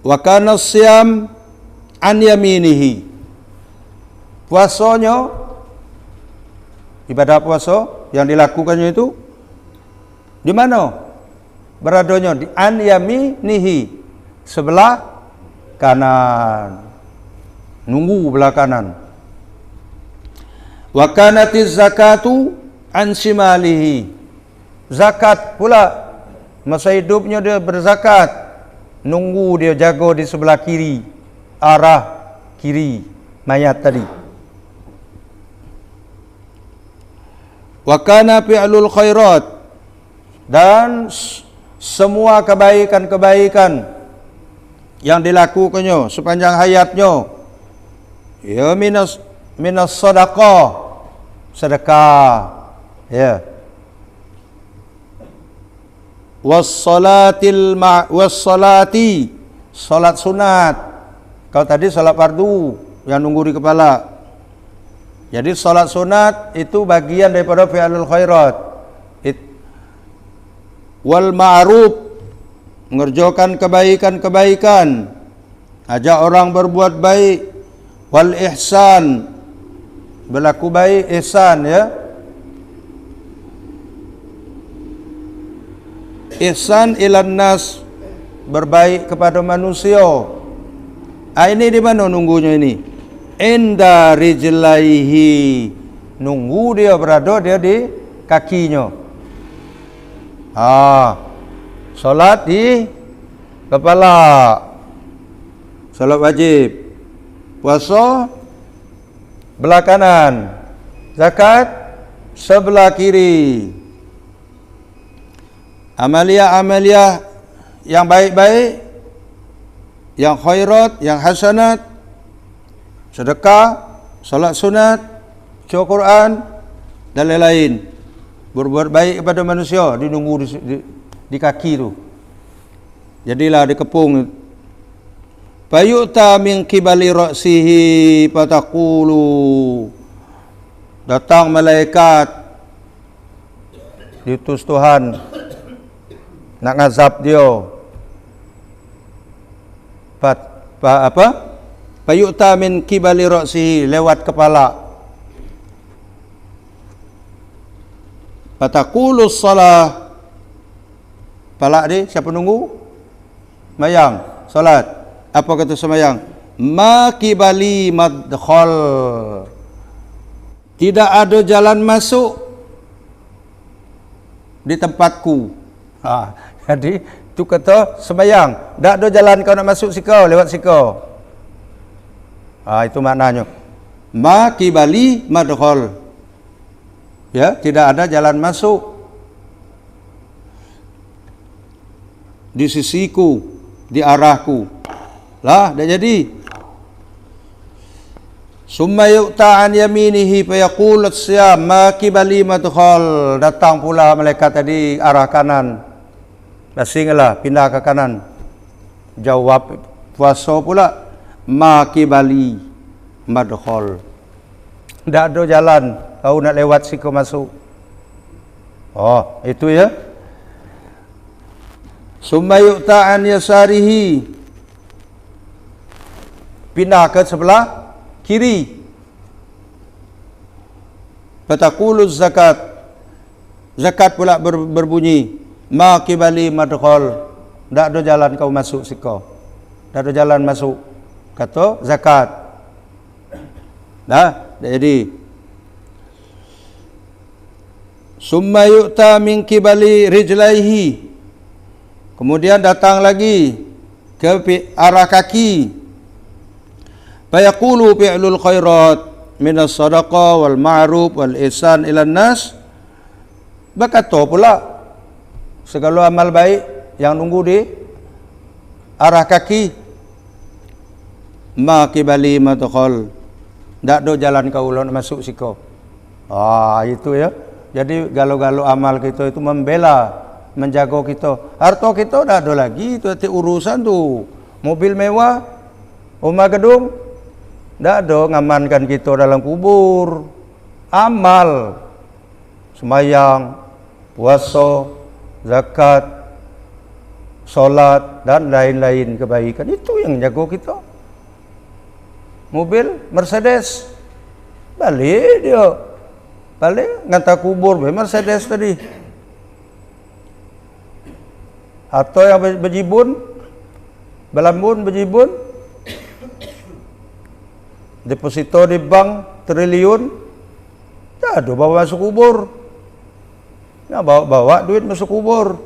Wa kana siyam an yaminihi. Puasanya, ibadah puasa yang dilakukannya itu di mana? Beradanya di an yaminihi, sebelah kanan. Nunggu belah kanan. Wa kanatiz zakatu an shimalihi. Zakat pula masa hidupnya dia berzakat. Nunggu dia jaga di sebelah kiri, arah kiri mayat tadi. Wa kana fi'lul khairat, dan semua kebaikan-kebaikan yang dilakukannya sepanjang hayatnya, ya minas sedekah, ya, wassalati, salat sunat. Kalau tadi salat fardu yang nunggu di kepala, jadi salat sunat itu bagian daripada fi'lul khairat. Wal ma'ruf, mengerjakan kebaikan-kebaikan, ajak orang berbuat baik. Wal ihsan, berlaku baik, ihsan, ya. Ihsan ilan nas, berbaik kepada manusia. Ini di mana nunggunya ini? Inda rijlaihi, nunggu dia berada dia di kakinya. Solat di kepala, solat wajib. Puasa belah kanan, zakat sebelah kiri. Amalia-amalia yang baik-baik, yang khairat, yang hasanat, sedekah, salat sunat, baca Quran dan lain-lain. Berbuat baik kepada manusia, dinunggu di kaki tu. Jadilah dikepung. Fayu'ta min qibali ra'sihi fataqulu, datang malaikat diutus Tuhan nak ngazab dia. Fayu'ta min qibali ra'sihi, lewat kepala. Fataqulu shalah, palak dia siapa nunggu? Mayang, salat. Apa kata semayang? Ma qibali madkhal, tidak ada jalan masuk di tempatku. Jadi tu kata semayang, tak ada jalan kau nak masuk sikau, lewat sikau. Itu maknanya. Ma qibali madkhal, ya, tidak ada jalan masuk di sisiku, di arahku. Lah, dah jadi. Summa yu'ta an yaminihi fa yaqul as-siyam ma qibali madkhal, datang pula malaikat tadi arah kanan. Basinglah pindah ke kanan. Jawab puasa pula, ma qibali madkhal. Tak ada jalan kau nak lewat siku masuk. Itu ya. Summa yu'ta an yasarihi, pindah ke sebelah kiri. Fataqulu zakat, zakat pula berbunyi, ma qibali madkhal, tak ada jalan kau masuk siku. Tak ada jalan masuk, kata zakat. Dah jadi. Summa yu'ta min qibali rijlaihi, kemudian datang lagi ke arah kaki. Fayaqulu fi'lul khairat minas sadaqah wal ma'ruf wal ihsan ilan nas, berkata pula segala amal baik yang nunggu di arah kaki. Ma qibali madkhal, tak ada jalan kau nak masuk siku. Itu ya. Jadi galau-galau amal kita itu membela, menjaga kita. Harta kita dah ada lagi, itu urusan tu. Mobil mewah, rumah gedung, dah ada ngamankan kita dalam kubur. Amal, sembahyang, puasa, zakat, solat dan lain-lain kebaikan, itu yang jaga kita. Mobil Mercedes, balik dia. Balik ngantar kubur Mercedes tadi. Atau yang berjibun, belambun berjibun, deposito di bank triliun, tak ada bawa masuk kubur. Nah, bawa duit masuk kubur,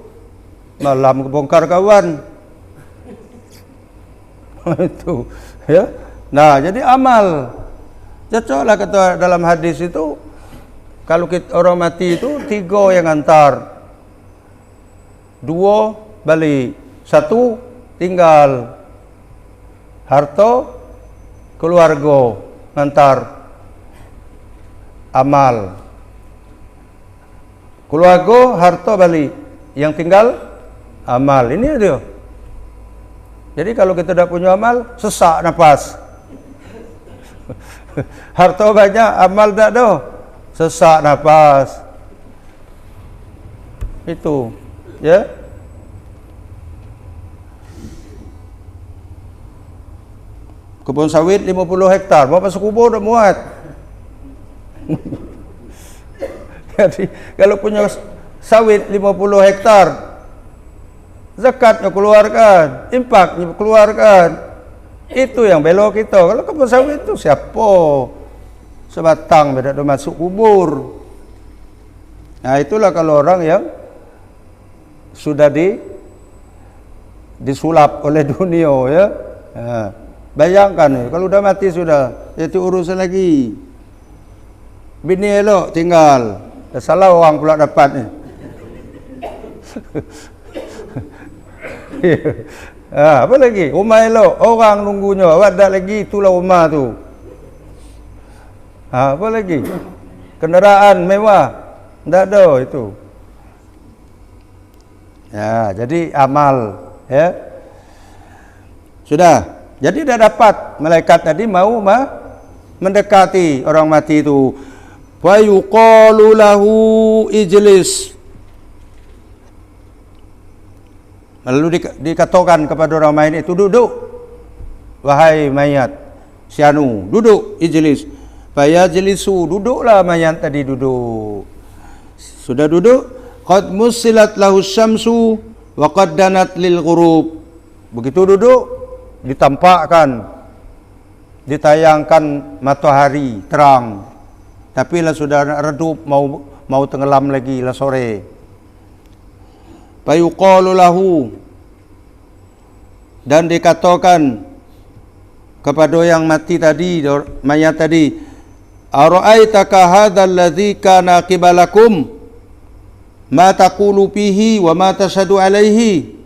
malam kebongkar kawan. Itu ya. Nah, jadi amal cocoklah kata dalam hadis itu, Kalau orang mati itu 3 yang antar, 2 balik, 1 tinggal. Harta, keluarga, ngantar amal. Keluarga, harta balik, yang tinggal amal. Ini dia. Jadi kalau kita tidak punya amal, sesak nafas. Harta banyak, amal tak ada, sesak nafas. Itu, ya. Kebun sawit 50 hektar, mau masuk kubur dah muat. Jadi kalau punya sawit 50 hektar, zakatnya keluarkan, infaknya keluarkan. Itu yang belok kita. Kalau kebun sawit itu siapa? Sebatang beda masuk kubur. Nah, itulah kalau orang yang sudah disulap oleh dunia, ya. Nah, bayangkan kalau udah mati sudah, itu urusan lagi. Bini elok tinggal, salah orang pula dapat ni. Apa lagi? Rumah elok, orang nunggunya, awak dah lagi, itulah rumah tu. Apa lagi? Kenderaan mewah, tak ada itu. Ya, jadi amal, ya. Sudah. Jadi dah dapat, malaikat tadi mau mendekati orang mati itu. Wa yuqalu lahu ijlis. Lalu dikatakan kepada orang mayat itu, duduk. Wahai mayat, si anu, duduk, ijlis. Fayajlisu, duduklah mayat tadi, duduk. Sudah duduk, qad musilat lahu syamsu wa qad danat lil ghurub. Begitu duduk, ditampakkan, ditayangkan matahari terang, tapi lah sudah redup, mau tenggelam lagi lah sore. Fayuqalu lahu, dan dikatakan kepada yang mati tadi, mayat tadi, ara'aitaka hadzal ladzi kana qibalakum ma taqulu fihi wa ma tashhadu alaihi.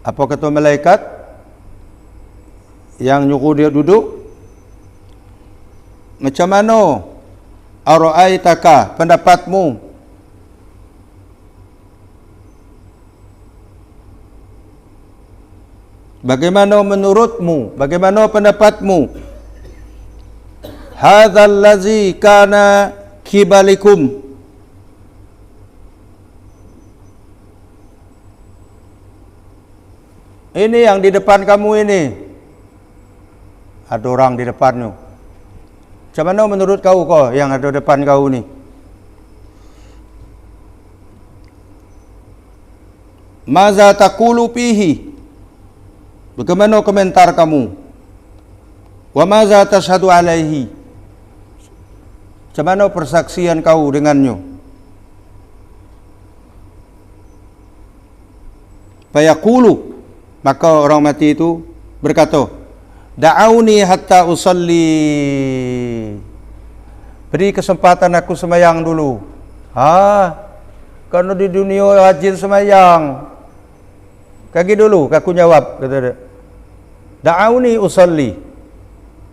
Apa kata malaikat yang nyuruh dia duduk? Macam mana? Ara'aitaka, pendapatmu? Bagaimana menurutmu? Bagaimana pendapatmu? Hadzal ladzi kana qibalikum. Ini yang di depan kamu ini. Ada orang di depanmu. Macam mana menurut kau yang ada depan kau ni? Maza taqulu fihi? Bagaimana komentar kamu? Wa maza tashhadu alaihi? Macam mana persaksian kau dengannya? Fayaqulu, maka orang mati itu berkata, da'auni hatta usalli. Beri kesempatan aku semayang dulu. Karena di dunia rajin semayang. Kaki dulu, aku jawab, kata dia. Da'auni usalli.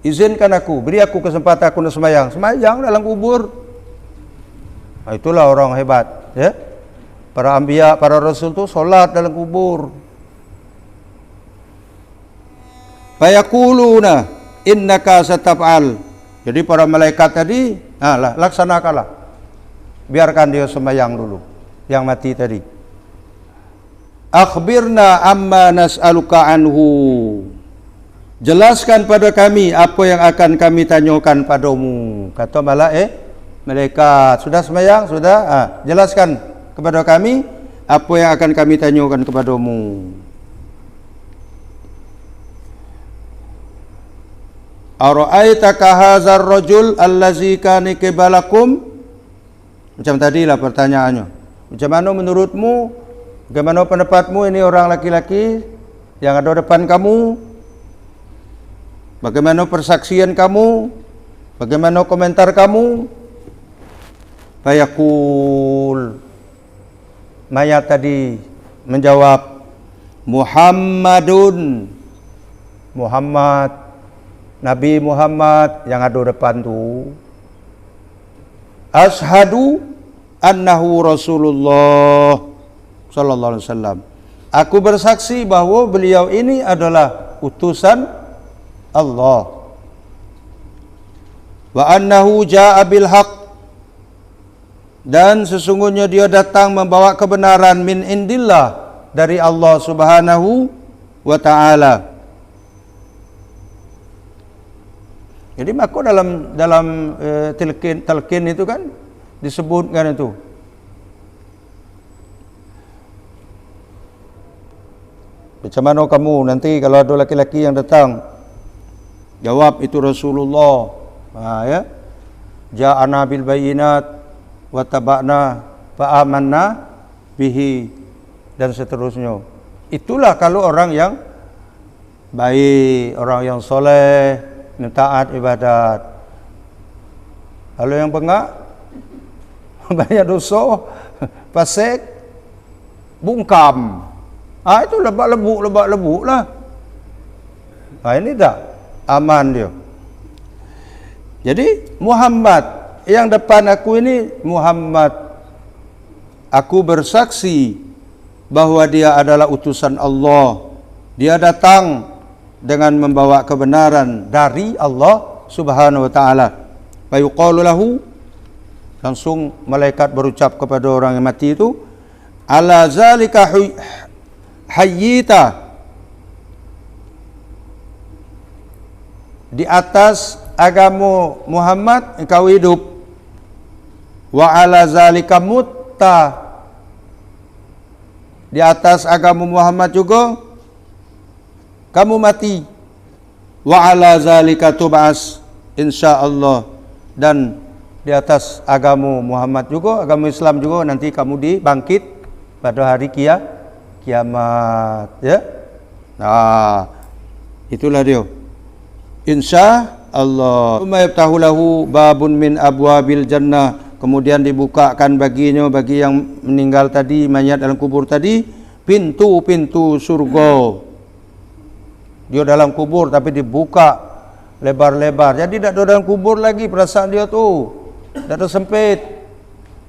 Izinkan aku, beri aku kesempatan aku nak semayang. Semayang dalam kubur. Itulah orang hebat, ya. Para anbiya, para rasul tu solat dalam kubur. Fayaquluna innaka sataf'al. Jadi para malaikat tadi, laksanakanlah. Biarkan dia semayang dulu, yang mati tadi. Akhbirna amma nas'aluka anhu. Jelaskan pada kami apa yang akan kami tanyakan padamu. Kata malaikat, sudah semayang? Sudah? Jelaskan kepada kami apa yang akan kami tanyakan kepadamu. Ara'aitaka hadzal rajul allazi kana qibalakum. Macam tadilah pertanyaannya. Macam mana menurutmu? Bagaimana pendapatmu ini orang laki-laki yang ada depan kamu? Bagaimana persaksian kamu? Bagaimana komentar kamu? Fayaqul, mayat tadi menjawab, Muhammadun, Muhammad, Nabi Muhammad yang ada depan tu, ashadu annahu Rasulullah sallallahu alaihi wasallam. Aku bersaksi bahawa beliau ini adalah utusan Allah. Wa annahu jaa bil haqq, dan sesungguhnya dia datang membawa kebenaran min indillah, dari Allah Subhanahu wa taala. Jadi maka dalam talqin itu kan disebutkan itu. Macam mana kamu nanti kalau ada laki-laki yang datang jawab itu Rasulullah, ya, ja'ana bil bayyinat wa taba'na fa amanna bihi, dan seterusnya. Itulah kalau orang yang baik, orang yang soleh, yang taat ibadat. Kalau yang bengak, banyak dosa, fasik, bungkam, itu lebak-lebuk lah. Ini tak aman dia. Jadi Muhammad yang depan aku ini, Muhammad, aku bersaksi bahwa dia adalah utusan Allah. Dia datang dengan membawa kebenaran dari Allah Subhanahu wa taala. Fa yuqalu lahu, langsung malaikat berucap kepada orang yang mati itu, ala zalika hayyita, di atas agama Muhammad engkau hidup, wa ala zalika mutta, di atas agama Muhammad juga kamu mati, wa ala zalika tub'as insyaallah, dan di atas agama Muhammad juga, agama Islam juga, nanti kamu dibangkit pada hari kiamat, ya. Nah, itulah dia. Insyaallah. Tsumma yaftahu lahu babun min abwabil jannah, kemudian dibukakan baginya, bagi yang meninggal tadi, mayat dalam kubur tadi, pintu-pintu surga. Dia dalam kubur tapi dibuka lebar-lebar. Jadi tak ada dalam kubur lagi perasaan dia tu. Tak ada sempit.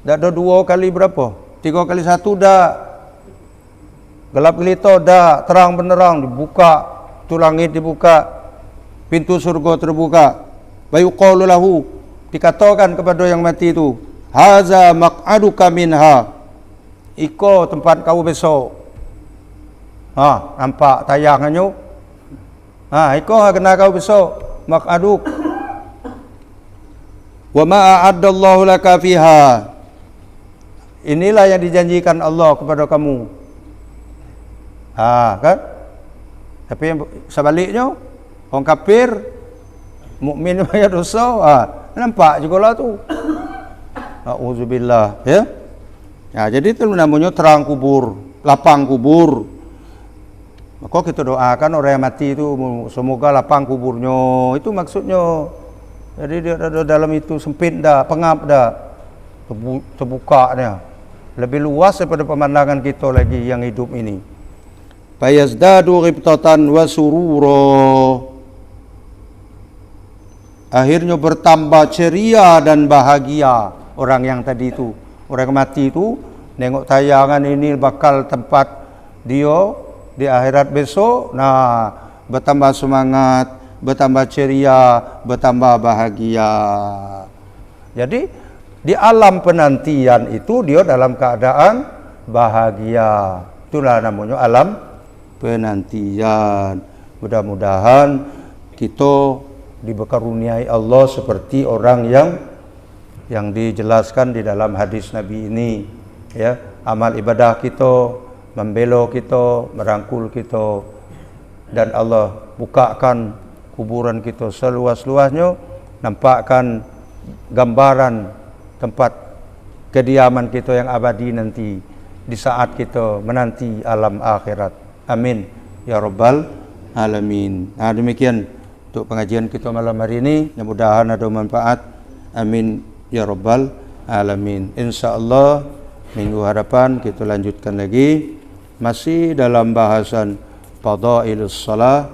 Tak ada 2 kali berapa? 3 kali 1 dah. Gelap gelita dah, terang benerang dibuka. Tu langit dibuka. Pintu surga terbuka. Wa yuqalu lahu, dikatakan kepada yang mati itu, haza maq'aduka minha. Iko tempat kau besok. Nampak tayangannya? Iko kena kau besok maq'aduk. Wa ma a'addallahu laka fiha, inilah yang dijanjikan Allah kepada kamu. Kan? Tapi sebaliknya, orang kafir, mukmin banyak dosa, nampak jugalah tu. Auzubillah, ya. Jadi itu namanya terang kubur, lapang kubur. Maka kita doakan orang yang mati itu semoga lapang kuburnya. Itu maksudnya. Jadi dia dalam itu sempit dah, pengap dah, terbuka dia. Lebih luas daripada pemandangan kita lagi yang hidup ini. Fayazdadu ghibtatan wa surura, akhirnya bertambah ceria dan bahagia orang yang tadi itu. Orang yang mati itu nengok tayangan ini bakal tempat dia di akhirat besok, bertambah semangat, bertambah ceria, bertambah bahagia. Jadi di alam penantian itu dia dalam keadaan bahagia. Itulah namanya alam penantian. Mudah-mudahan kita diberkaruniai Allah seperti orang yang dijelaskan di dalam hadis Nabi ini, ya. Amal ibadah kita, membela kita, merangkul kita, dan Allah bukakan kuburan kita seluas-luasnya, nampakkan gambaran tempat kediaman kita yang abadi nanti di saat kita menanti alam akhirat. Amin ya rabbal alamin. Demikian untuk pengajian kita malam hari ini. Mudah-mudahan ada manfaat. Amin ya rabbal alamin. Insyaallah minggu hadapan kita lanjutkan lagi masih dalam bahasan fadailus salat,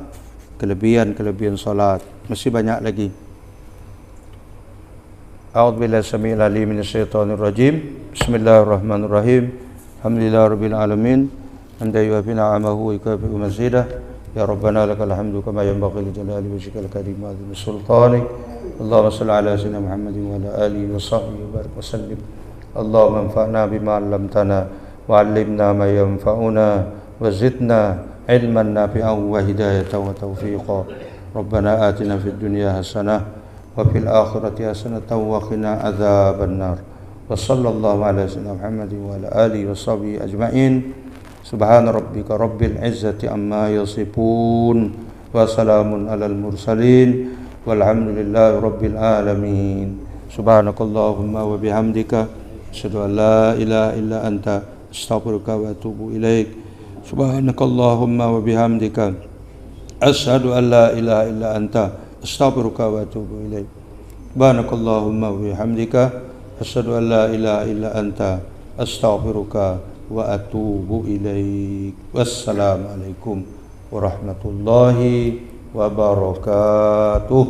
kelebihan salat. Masih banyak lagi. A'udzubillahi samil alim minasyaitonir rajim. Bismillahirrahmanirrahim. Alhamdulillahirabbil alamin. Hamdan yuwafi ni'amahu wa yukafi'u mazidah. Ya Rabbana lakal hamdu kama yanbaghi li jalali wajhikal karim wa 'azimi sultanik. Allahumma shalli ala sayyidina Muhammadin wa ala alihi wa sahbihi wa barik wa sallim. Allahumma anfa'na bima 'allamtana wa 'allimna ma yanfa'una wa zidna ilman nafi'an wa hidayatan wa tawfiqan. Rabbana atina fid dunya hasanah wa fil akhirati hasanatan wa qina adzaban nar. Wa sallallahu ala sayyidina Muhammadin wa ala alihi wa sahbihi ajma'in. Subhana rabbika rabbil izzati amma yasifun wa salamun alal mursalin walhamdulillahi rabbil alamin. Subhanakallahumma wa bihamdika asyhadu an la ilaha illa anta astaghfiruka wa atubu ilaik. Subhanakallahumma wa bihamdika asyhadu an la ilaha illa anta astaghfiruka wa atubu ilaik. Subhanakallahumma wa bihamdika asyhadu an la ilaha illa anta astaghfiruka wa atubu ilaik. Wassalamualaikum warahmatullahi wabarakatuh.